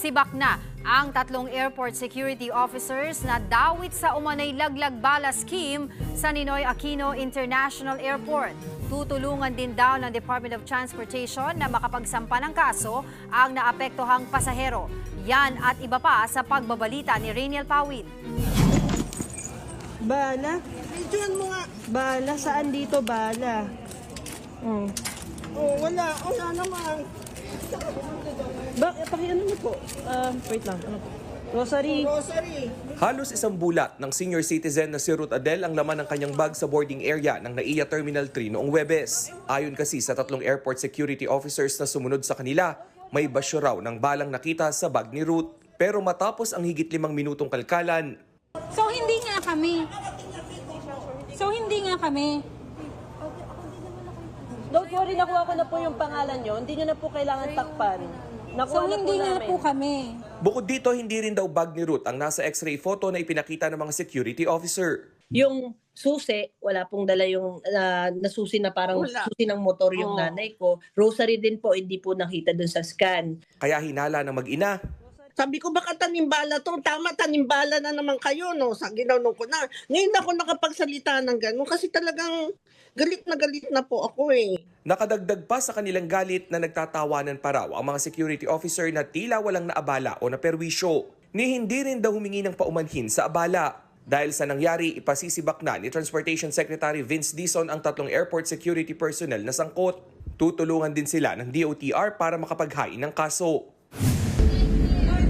Sibak na ang 3 airport security officers na dawit sa umanay laglag bala scheme sa Ninoy Aquino International Airport. Tutulungan din daw ng Department of Transportation na makapagsampa ng kaso ang naapektuhang pasahero. Yan at iba pa sa pagbabalita ni Rainiel Pawid. Bala? Medyoan mo nga. Bala? Saan dito bala? Oh, wala. Wala naman. Pakiano niyo po? Wait lang. Ano po? Rosary. Rosary. Halos isang bulat ng senior citizen na si Ruth Adel ang laman ng kanyang bag sa boarding area ng NAIA Terminal 3 noong Huwebes. Ayon kasi sa 3 airport security officers na sumunod sa kanila, may basyo raw ng balang nakita sa bag ni Ruth. Pero matapos ang higit 5 minutong kalkalan, So hindi nga kami. Don't worry, nakuha ko na po yung pangalan nyo. Hindi nyo na po kailangan takpan. Nakuha So na hindi po nga namin. po kami. bukod dito hindi rin daw bag ni Ruth ang nasa x-ray photo na ipinakita ng mga security officer. Yung susi, wala pong dala yung nasusi na parang Wala. susi ng motor yung Oo. nanay ko. Rosary din po, hindi po nakita dun sa scan. Kaya hinala ng mag-ina, Sabi ko, baka tanimbala to. Tama, tanimbala na naman kayo, no? Sa ginanong ko na. Ngayon ako nakapagsalita ng gano'n kasi talagang galit na po ako eh. nakadagdag pa sa kanilang galit na nagtatawanan pa raw ang mga security officer na tila walang naabala o naperwisyo. Ni hindi rin daw humingi ng paumanhin sa abala. Dahil sa nangyari, ipasisibak na ni Transportation Secretary Vince Dizon ang 3 airport security personnel na sangkot. Tutulungan din sila ng DOTR para makapaghain ng kaso.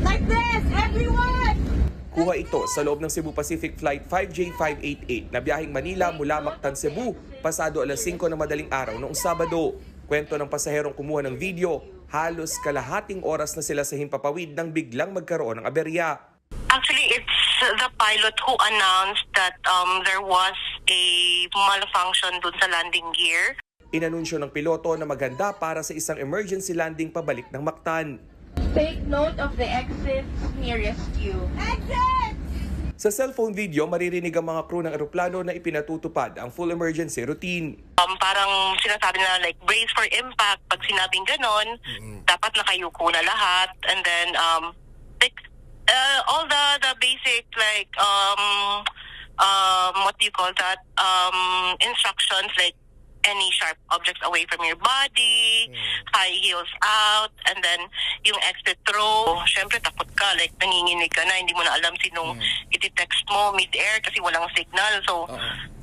Like this, everyone! Kuha ito sa loob ng Cebu Pacific Flight 5J588 na biyaheng Manila mula Mactan, Cebu, pasado alas 5 ng madaling araw noong Sabado. Kwento ng pasaherong kumuha ng video, halos kalahating oras na sila sa himpapawid nang biglang magkaroon ng aberya. Actually, it's the pilot who announced that there was a malfunction dun sa landing gear. Inanunsyo ng piloto na maganda para sa isang emergency landing pabalik ng Mactan. Take note of the exits nearest you. Sa cellphone video, maririnig ang mga crew ng eroplano na ipinatutupad ang full emergency routine. Parang sinasabi na like brace for impact. Pag sinabing ganon, dapat nakayuko na lahat. And then like all the basic like what do you call that? Instructions like any sharp objects away from your body, high heels out, and then yung exit row. Syempre takot ka, like nanginginig ka na, hindi mo na alam sinong iti-text mo mid-air kasi walang signal. So,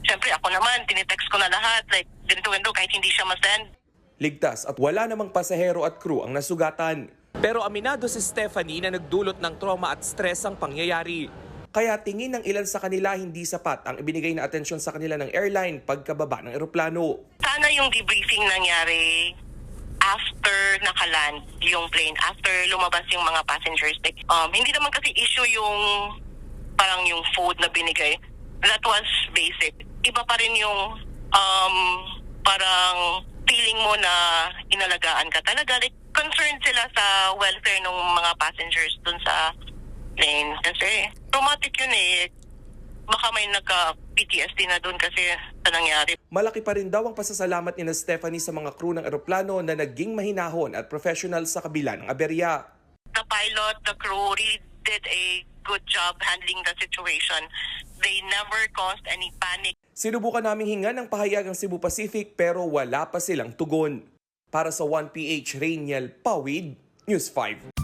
syempre ako naman, tinitext ko na lahat, like ganito kahit hindi siya masend. Ligtas at wala namang pasahero at crew ang nasugatan. Pero aminado si Stephanie na nagdulot ng trauma at stress ang pangyayari. Kaya tingin ng ilan sa kanila hindi sapat ang ibinigay na atensyon sa kanila ng airline pagkababa ng eroplano. Sana yung debriefing nangyari after nakaland yung plane, after lumabas yung mga passengers. Like, hindi naman kasi issue yung parang yung food na binigay. That was basic. Iba pa rin yung parang feeling mo na inalagaan ka talaga. Like, concerned sila sa welfare ng mga passengers dun sa plane. Kasi traumatic yun eh. Baka may nagka-PTSD na dun kasi sa nangyari. Malaki pa rin daw ang pasasalamat ni Stephanie sa mga crew ng eroplano na naging mahinahon at professional sa kabila ng aberya. The pilot, the crew really did a good job handling the situation. They never caused any panic. Sinubukan naming hingan ng pahayag ang Cebu Pacific pero wala pa silang tugon. Para sa 1PH, Rainiel Pawid, News 5.